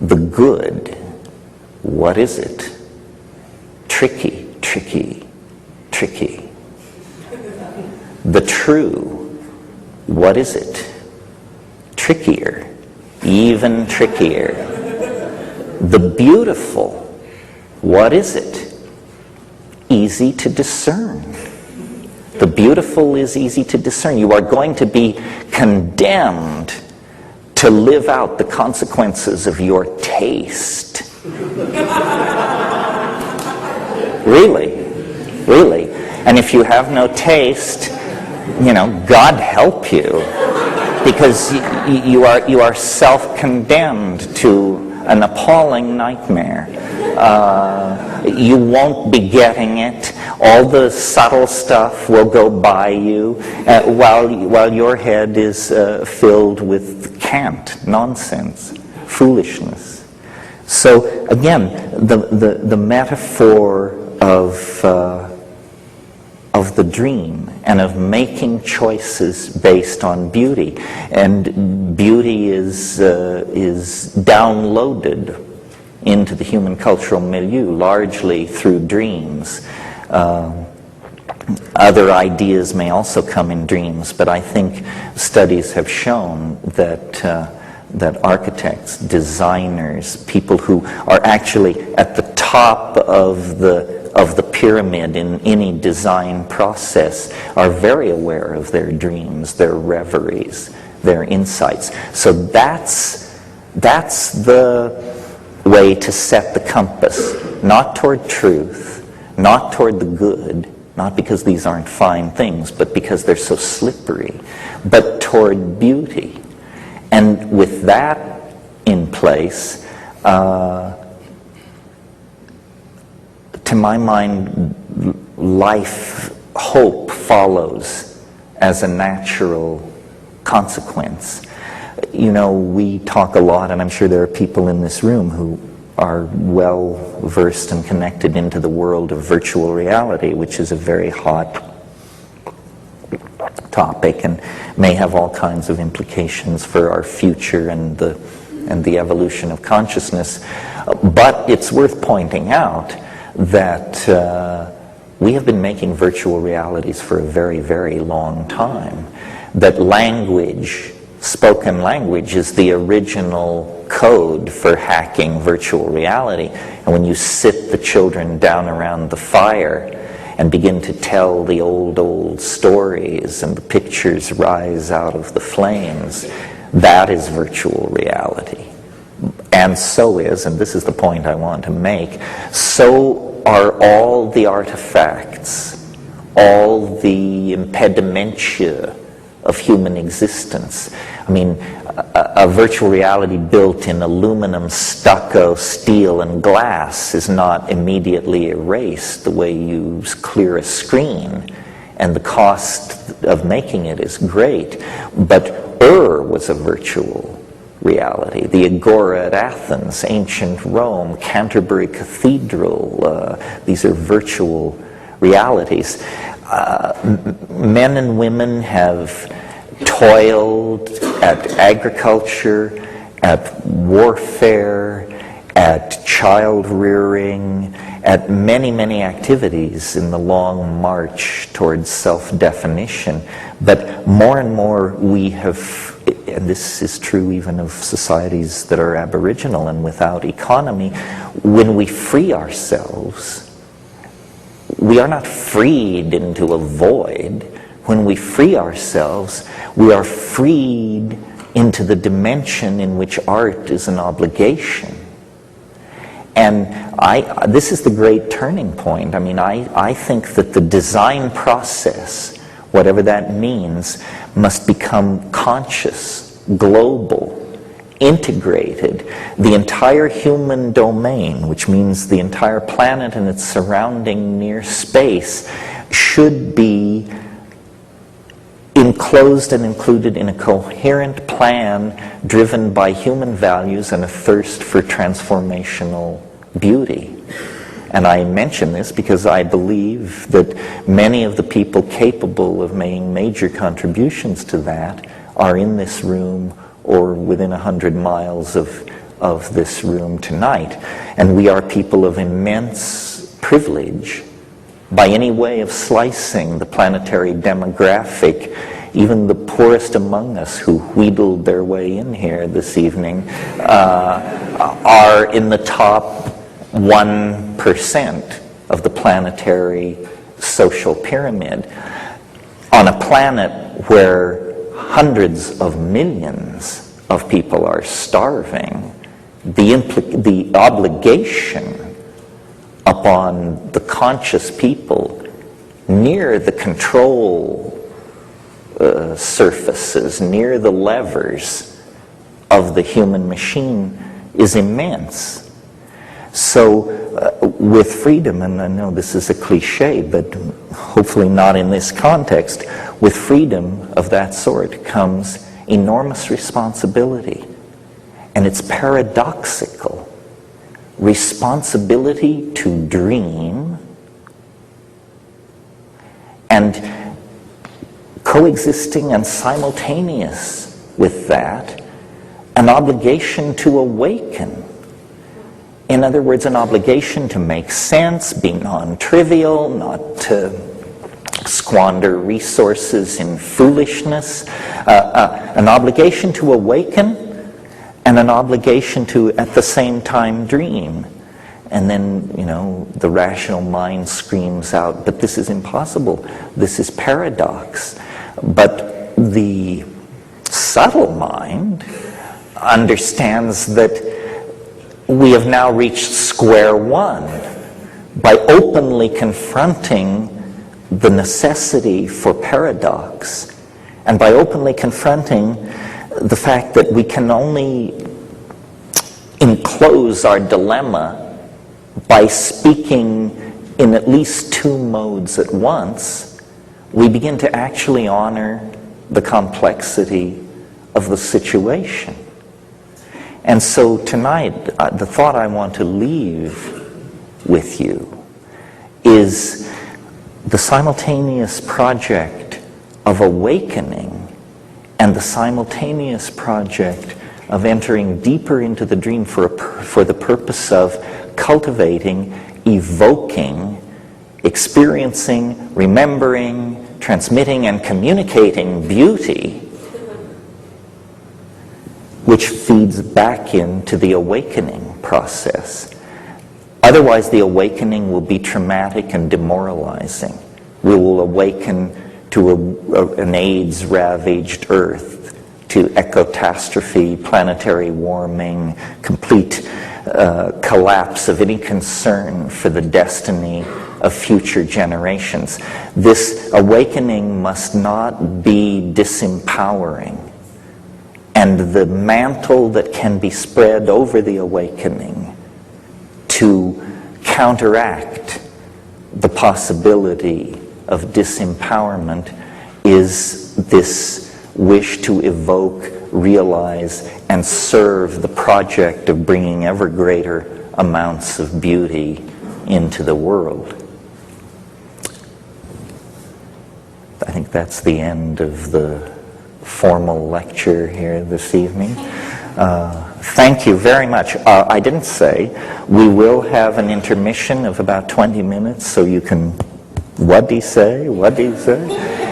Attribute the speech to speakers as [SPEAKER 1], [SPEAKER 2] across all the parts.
[SPEAKER 1] The good, what is it? Tricky, tricky, tricky. The true, what is it? Trickier, even trickier. The beautiful, what is it? Easy to discern. The beautiful is easy to discern. You are going to be condemned to live out the consequences of your taste. Really, really. And if you have no taste, God help you, because you are self-condemned to an appalling nightmare. You won't be getting it. All the subtle stuff will go by you while your head is filled with cant, nonsense, foolishness. So again, the metaphor of the dream and of making choices based on beauty, and beauty is downloaded into the human cultural milieu largely through dreams. Other ideas may also come in dreams, but I think studies have shown that architects, designers, people who are actually at the top of the pyramid in any design process are very aware of their dreams, their reveries, their insights. So that's the way to set the compass, not toward truth, not toward the good, not because these aren't fine things, but because they're so slippery, but toward beauty. And with that in place, to my mind, hope follows as a natural consequence. We talk a lot, and I'm sure there are people in this room who are well versed and connected into the world of virtual reality, which is a very hot topic and may have all kinds of implications for our future and the evolution of consciousness. But it's worth pointing out that we have been making virtual realities for a very, very long time. That language, spoken language, is the original code for hacking virtual reality. And when you sit the children down around the fire and begin to tell the old stories and the pictures rise out of the flames, that is virtual reality. And so is, and this is the point I want to make, so are all the artifacts, all the impedimentia of human existence. I mean, a virtual reality built in aluminum, stucco, steel, and glass is not immediately erased the way you clear a screen, and the cost of making it is great. But was a virtual reality. The Agora at Athens, ancient Rome, Canterbury Cathedral, these are virtual realities. Men and women have toiled at agriculture, at warfare, at child rearing, at many, many activities in the long march towards self-definition. But more and more we have, and this is true even of societies that are aboriginal and without economy, when we free ourselves, we are not freed into a void. When we free ourselves, we are freed into the dimension in which art is an obligation. And this is the great turning point. I mean, I think that the design process, whatever that means, must become conscious, global, integrated. The entire human domain, which means the entire planet and its surrounding near space, should be enclosed and included in a coherent plan driven by human values and a thirst for transformational beauty. And I mention this because I believe that many of the people capable of making major contributions to that are in this room or within 100 miles of of this room tonight. And we are people of immense privilege by any way of slicing the planetary demographic. Even the poorest among us who wheedled their way in here this evening are in the top 1% of the planetary social pyramid. On a planet where hundreds of millions of people are starving, the obligation upon the conscious people near the control surfaces, near the levers of the human machine is immense. So with freedom, and I know this is a cliche, but hopefully not in this context, with freedom of that sort comes enormous responsibility. And it's paradoxical. Responsibility to dream and coexisting and simultaneous with that, an obligation to awaken. In other words, an obligation to make sense, be non-trivial, not to squander resources in foolishness, an obligation to awaken, and an obligation to, at the same time, dream. And then, the rational mind screams out, but this is impossible. This is paradox. But the subtle mind understands that we have now reached square one by openly confronting the necessity for paradox and by openly confronting the fact that we can only enclose our dilemma by speaking in at least two modes at once. We begin to actually honor the complexity of the situation. And so tonight, the thought I want to leave with you is the simultaneous project of awakening and the simultaneous project of entering deeper into the dream for the purpose of cultivating, evoking, experiencing, remembering, transmitting, and communicating beauty, which feeds back into the awakening process. Otherwise, the awakening will be traumatic and demoralizing. We will awaken to an AIDS-ravaged Earth, to ecotastrophe, planetary warming, complete collapse of any concern for the destiny of future generations. This awakening must not be disempowering. And the mantle that can be spread over the awakening to counteract the possibility of disempowerment is this wish to evoke, realize, and serve the project of bringing ever greater amounts of beauty into the world. I think that's the end of the formal lecture here this evening. Thank you very much. I didn't say, we will have an intermission of about 20 minutes, so you can, what do you say?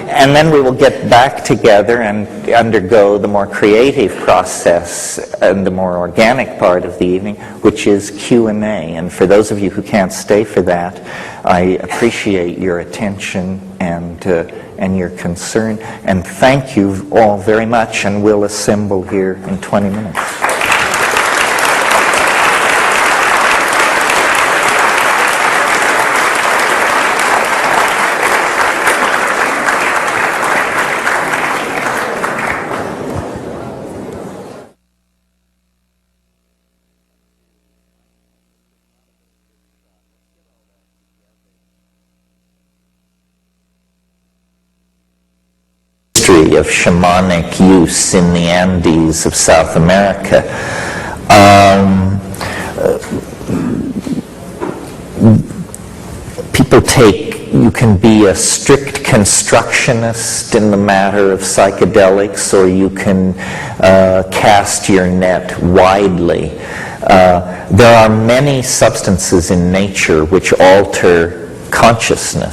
[SPEAKER 1] And then we will get back together and undergo the more creative process and the more organic part of the evening, which is Q&A. And for those of you who can't stay for that, I appreciate your attention and your concern. And thank you all very much, and we'll assemble here in 20 minutes. Of shamanic use in the Andes of South America. People take, you can be a strict constructionist in the matter of psychedelics, or you can cast your net widely. There are many substances in nature which alter consciousness.